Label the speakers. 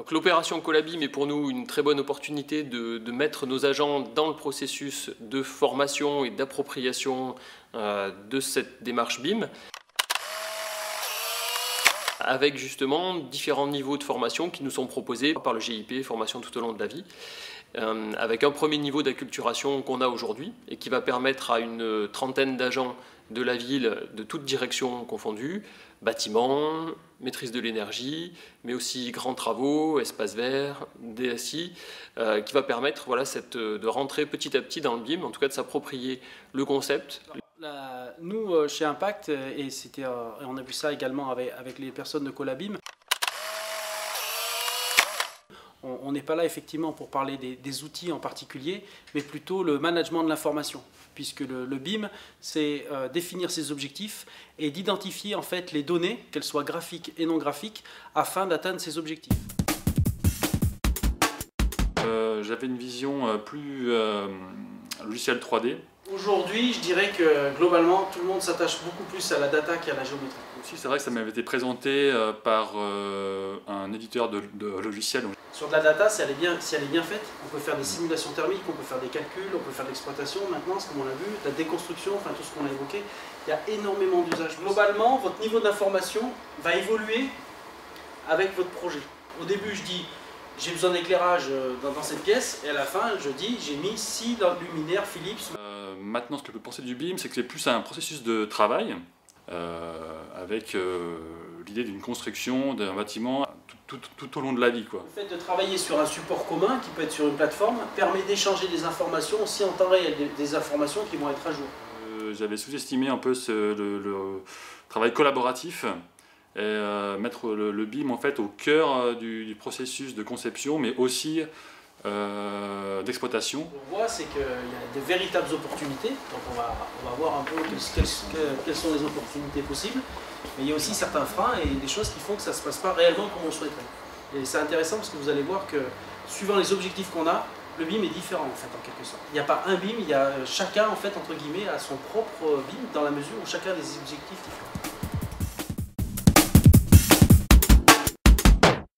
Speaker 1: Donc l'opération Colabim est pour nous une très bonne opportunité de mettre nos agents dans le processus de formation et d'appropriation de cette démarche BIM, avec justement différents niveaux de formation qui nous sont proposés par le GIP, formation tout au long de la vie, avec un premier niveau d'acculturation qu'on a aujourd'hui et qui va permettre à une trentaine d'agents de la ville, de toutes directions confondues, bâtiments, maîtrise de l'énergie, mais aussi grands travaux, espaces verts, DSI, qui va permettre de rentrer petit à petit dans le BIM, en tout cas de s'approprier le concept.
Speaker 2: Nous, chez Impact, et on a vu ça également avec les personnes de Colabim, on n'est pas là effectivement pour parler des outils en particulier, mais plutôt le management de l'information, puisque le BIM, c'est définir ses objectifs et d'identifier en fait les données, qu'elles soient graphiques et non graphiques, afin d'atteindre ces objectifs.
Speaker 3: J'avais une vision plus logiciel 3D.
Speaker 2: Aujourd'hui, je dirais que globalement, tout le monde s'attache beaucoup plus à la data qu'à la géométrie.
Speaker 3: Aussi, c'est vrai que ça m'avait été présenté par un éditeur de logiciels.
Speaker 2: Sur de la data, si elle est bien faite, on peut faire des simulations thermiques, on peut faire des calculs, on peut faire de l'exploitation. Maintenant, comme on l'a vu, de la déconstruction, enfin tout ce qu'on a évoqué, il y a énormément d'usages. Globalement, votre niveau d'information va évoluer avec votre projet. Au début, je dis j'ai besoin d'éclairage dans cette pièce, et à la fin, je dis j'ai mis 6 luminaires Philips.
Speaker 3: Maintenant, ce que je peux penser du BIM, c'est que c'est plus un processus de travail avec l'idée d'une construction d'un bâtiment tout au long de la vie, quoi.
Speaker 2: Le fait de travailler sur un support commun, qui peut être sur une plateforme, permet d'échanger des informations aussi en temps réel, des informations qui vont être à jour.
Speaker 3: J'avais sous-estimé un peu le travail collaboratif et mettre le BIM en fait au cœur du processus de conception, mais aussi d'exploitation.
Speaker 2: Ce qu'on voit, c'est qu'il y a de véritables opportunités, donc on va voir un peu quelles sont les opportunités possibles, mais il y a aussi certains freins et des choses qui font que ça ne se passe pas réellement comme on souhaiterait. Et c'est intéressant parce que vous allez voir que, suivant les objectifs qu'on a, le BIM est différent en fait, en quelque sorte. Il n'y a pas un BIM, chacun en fait, entre guillemets, a son propre BIM dans la mesure où chacun a des objectifs différents.